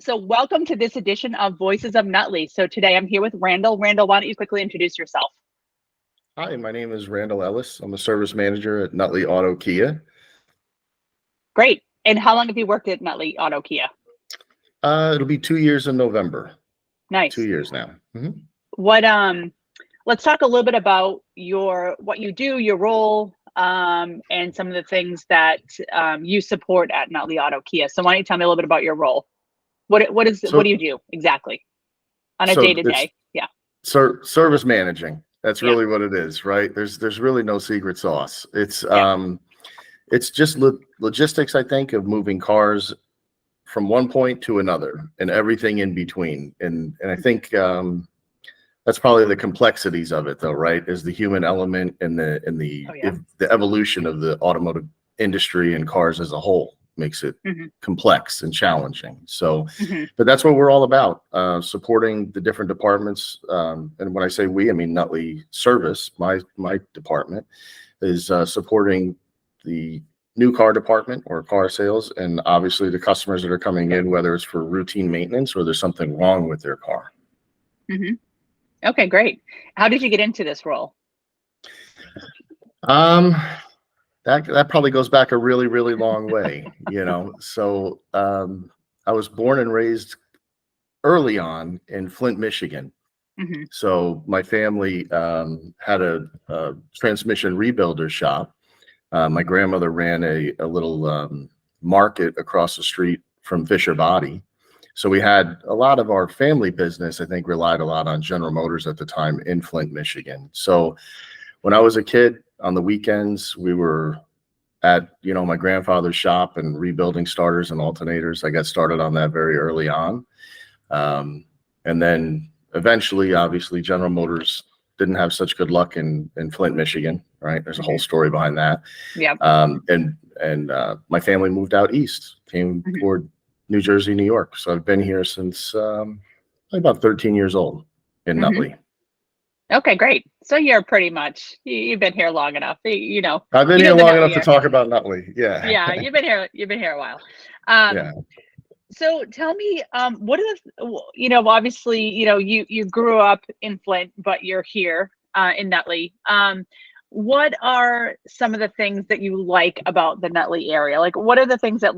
So welcome to this edition of Voices of Nutley. So today I'm here with Randall. Randall, why don't you quickly introduce yourself? Hi, my name is Randal Ellis. I'm a service manager at Nutley Auto Kia. Great. And how long have you worked at Nutley Auto Kia? It'll be 2 years in November. Nice. 2 years now. What let's talk a little bit about what you do, your role, and some of the things that you support at Nutley Auto Kia. So why don't you tell me a little bit about your role? What do you do exactly on a day to day? Yeah. Service managing. That's Yeah. really what it is, right? There's really no secret sauce. It's just logistics, I think, of moving cars from one point to another and everything in between. And I think that's probably the complexities of it, though, right? Is the human element and the evolution of the automotive industry and cars as a whole makes it complex and challenging. So, but that's what we're all about, supporting the different departments. And when I say we, I mean Nutley Service. My department is supporting the new car department or car sales, and obviously the customers that are coming in, whether it's for routine maintenance or there's something wrong with their car. Okay, great. How did you get into this role? That probably goes back a really, really long way, So I was born and raised early on in Flint, Michigan. So my family had a transmission rebuilder shop. My grandmother ran a little market across the street from Fisher Body. So we had a lot of our family business, I think, relied a lot on General Motors at the time in Flint, Michigan. So when I was a kid, on the weekends, we were at, my grandfather's shop and rebuilding starters and alternators. I got started on that very early on. And then eventually, obviously, General Motors didn't have such good luck in Flint, Michigan, right? There's a whole story behind that. Yeah. And my family moved out east, came toward New Jersey, New York. So I've been here since about 13 years old in Nutley. Okay, great. So you're pretty much, you've been here long enough, I've been here long enough to talk about Nutley. Yeah. Yeah, you've been here a while. Yeah. So tell me, what are obviously, you grew up in Flint, but you're here in Nutley. What are some of the things that you like about the Nutley area? Like, what are the things that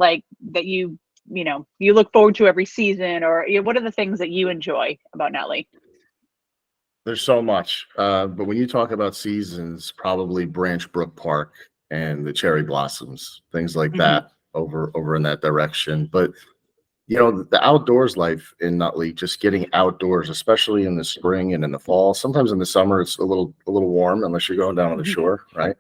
you look forward to every season, or what are the things that you enjoy about Nutley? There's so much, but when you talk about seasons, probably Branch Brook Park and the cherry blossoms, things like that over in that direction. But the outdoors life in Nutley, just getting outdoors, especially in the spring and in the fall. Sometimes in the summer it's a little warm unless you're going down on the shore, right?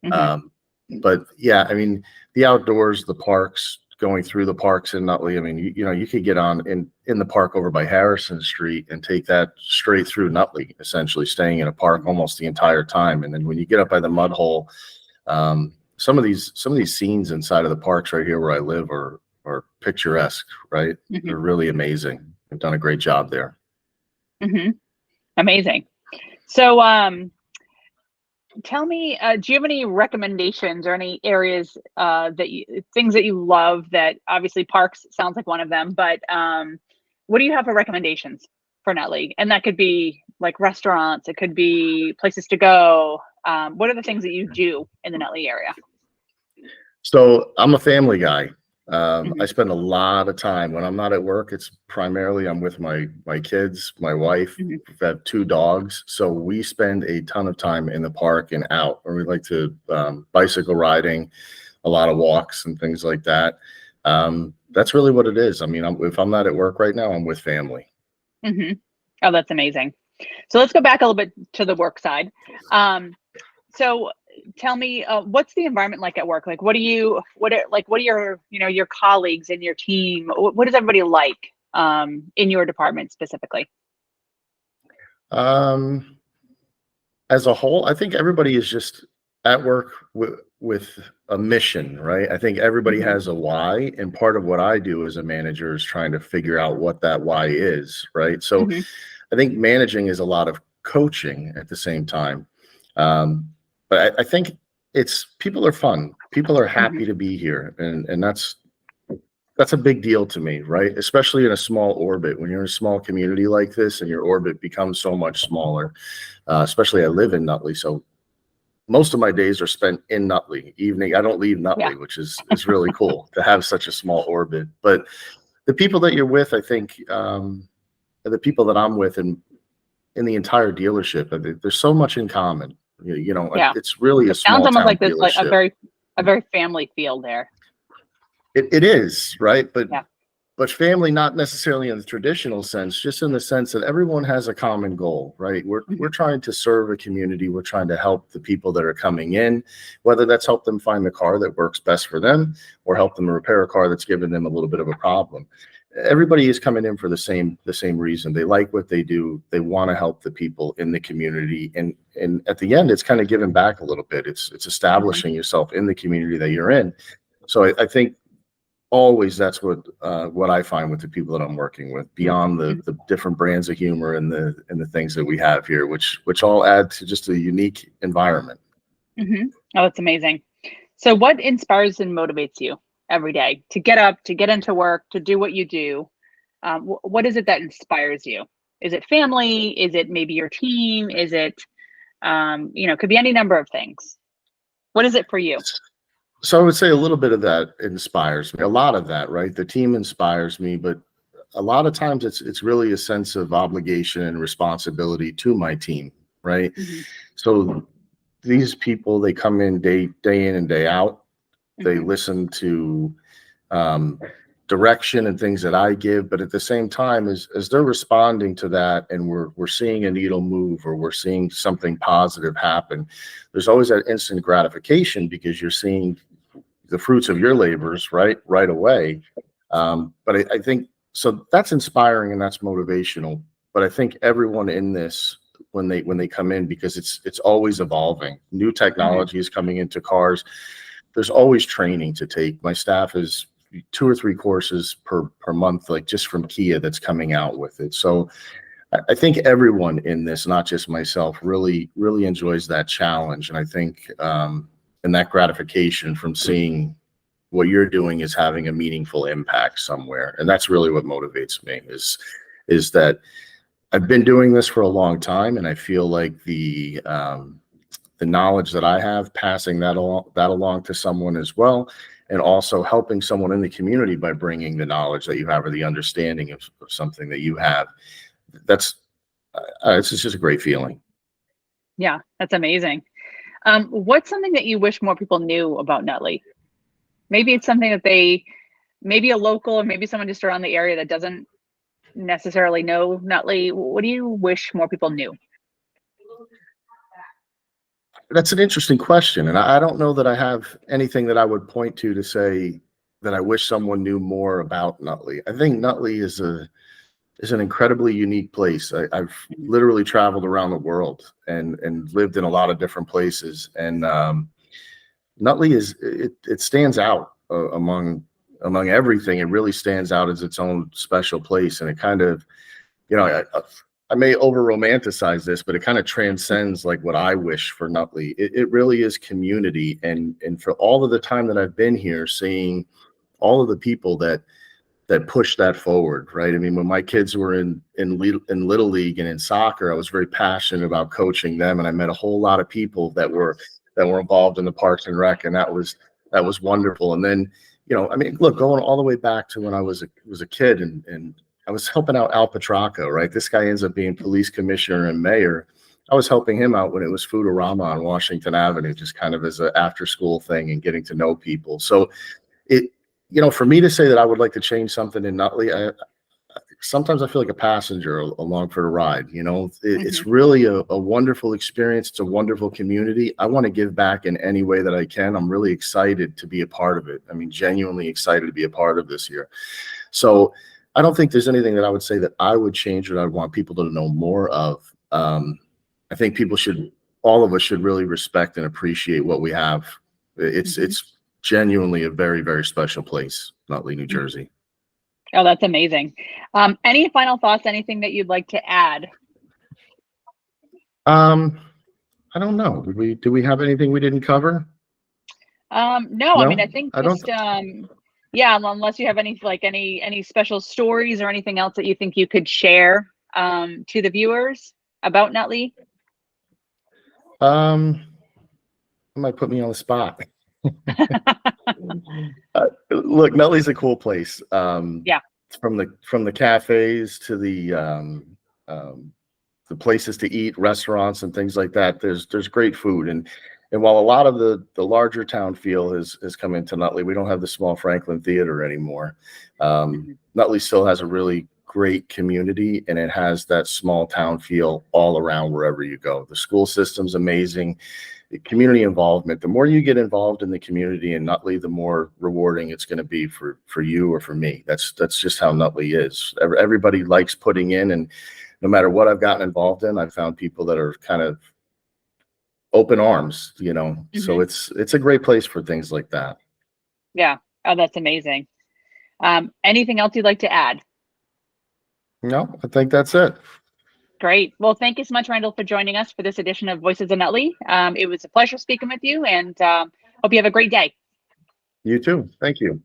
But yeah, I mean, the outdoors, the parks, going through the parks in Nutley. I mean, you could get on in the park over by Harrison Street and take that straight through Nutley, essentially staying in a park almost the entire time. And then when you get up by the mud hole, some of these scenes inside of the parks right here where I live are picturesque, right? They're really amazing. They've done a great job there. Amazing. So tell me, do you have any recommendations or any areas things that you love? That obviously parks sounds like one of them, but what do you have for recommendations for Nutley? And that could be like restaurants, it could be places to go. What are the things that you do in the Nutley area? So I'm a family guy. I spend a lot of time when I'm not at work. It's primarily I'm with my kids, my wife. We have 2 dogs, so we spend a ton of time in the park and out. Or we like to bicycle riding, a lot of walks and things like that. That's really what it is. I mean, if I'm not at work right now, I'm with family. Oh, that's amazing. So let's go back a little bit to the work side. So tell me, what's the environment like at work? Like, what are your, your colleagues and your team? What is everybody like in your department specifically? As a whole, I think everybody is just at work with a mission, right? I think everybody has a why, and part of what I do as a manager is trying to figure out what that why is, right? So I think managing is a lot of coaching at the same time. But I think people are fun. People are happy to be here. And that's that's a big deal to me, right? Especially in a small orbit. When you're in a small community like this and your orbit becomes so much smaller, especially I live in Nutley, so most of my days are spent in Nutley. Evening, I don't leave Yeah. Nutley, which is really cool to have such a small orbit. But the people that you're with, I think, the people that I'm with in the entire dealership, I think there's so much in common. Yeah. It's really a It sounds small almost town like there's like dealership. a very family feel there. It is, right? Yeah. But family, not necessarily in the traditional sense, just in the sense that everyone has a common goal, right? We're trying to serve a community. We're trying to help the people that are coming in, whether that's help them find the car that works best for them or help them repair a car that's given them a little bit of a problem. Everybody is coming in for the same reason. They like what they do. They want to help the people in the community. And at the end, it's kind of giving back a little bit. It's establishing yourself in the community that you're in. So I think always that's what I find with the people that I'm working with, beyond the different brands of humor and the things that we have here, which all add to just a unique environment. Oh, that's amazing. So what inspires and motivates you every day to get up, to get into work, to do what you do? What is it that inspires you? Is it family? Is it maybe your team? Is it, could be any number of things. What is it for you? So I would say a little bit of that inspires me. A lot of that, right? The team inspires me, but a lot of times it's really a sense of obligation and responsibility to my team, right? So these people, they come in day in and day out. They listen to direction and things that I give, but at the same time, as they're responding to that, and we're seeing a needle move, or we're seeing something positive happen, there's always that instant gratification because you're seeing the fruits of your labors right away. But I think so that's inspiring and that's motivational. But I think everyone in this, when they come in, because it's always evolving. New technology is coming into cars. There's always training to take. My staff is 2 or 3 courses per month, like just from Kia, that's coming out with it. So I think everyone in this, not just myself, really enjoys that challenge. And I think and that gratification from seeing what you're doing is having a meaningful impact somewhere. And that's really what motivates me, is that I've been doing this for a long time, and I feel like the knowledge that I have, passing that along to someone as well, and also helping someone in the community by bringing the knowledge that you have or the understanding of something that you have. It's just a great feeling. Yeah, that's amazing. What's something that you wish more people knew about Nutley? Maybe it's something that maybe a local, or maybe someone just around the area that doesn't necessarily know Nutley. What do you wish more people knew? That's an interesting question. And I don't know that I have anything that I would point to say that I wish someone knew more about Nutley. I think Nutley is an incredibly unique place. I've literally traveled around the world and lived in a lot of different places. And Nutley it stands out among everything. It really stands out as its own special place. And it kind of, I may over romanticize this, but it kind of transcends like what I wish for Nutley. It really is community. And for all of the time that I've been here, seeing all of the people that push that forward, right? I mean, when my kids were in Little League and in soccer, I was very passionate about coaching them, and I met a whole lot of people that were involved in the Parks and Rec, and that was wonderful. And then, I mean, look, going all the way back to when I was a kid, and I was helping out Al Petracco, right? This guy ends up being police commissioner and mayor. I was helping him out when it was Foodorama on Washington Avenue, just kind of as an after school thing and getting to know people. So for me to say that I would like to change something in Nutley, sometimes I feel like a passenger along for the ride. It's really a wonderful experience. It's a wonderful community. I want to give back in any way that I can. I'm really excited to be a part of it. I mean, genuinely excited to be a part of this here. So I don't think there's anything that I would say that I would change or I'd want people to know more of. I think all of us should really respect and appreciate what we have. It's genuinely a very, very special place, Nutley, New Jersey. Oh, that's amazing. Any final thoughts, anything that you'd like to add? I don't know. Do we have anything we didn't cover? No, I mean, I think Yeah, unless you have any special stories or anything else that you think you could share to the viewers about Nutley. You might put me on the spot. Look, Nutley's a cool place. Yeah. From the cafes to the places to eat, restaurants and things like that. There's great food, and while a lot of the larger town feel has come into Nutley, we don't have the small Franklin Theater anymore. Nutley still has a really great community, and it has that small town feel all around wherever you go. The school system's amazing. The community involvement, the more you get involved in the community in Nutley, the more rewarding it's going to be for you or for me. That's just how Nutley is. Everybody likes putting in, and no matter what I've gotten involved in, I've found people that are kind of open arms, so it's a great place for things like that. Yeah. Oh, that's amazing. Anything else you'd like to add? No, I think that's it. Great. Well, thank you so much, Randall, for joining us for this edition of Voices of Nutley. It was a pleasure speaking with you, and hope you have a great day. You too. Thank you.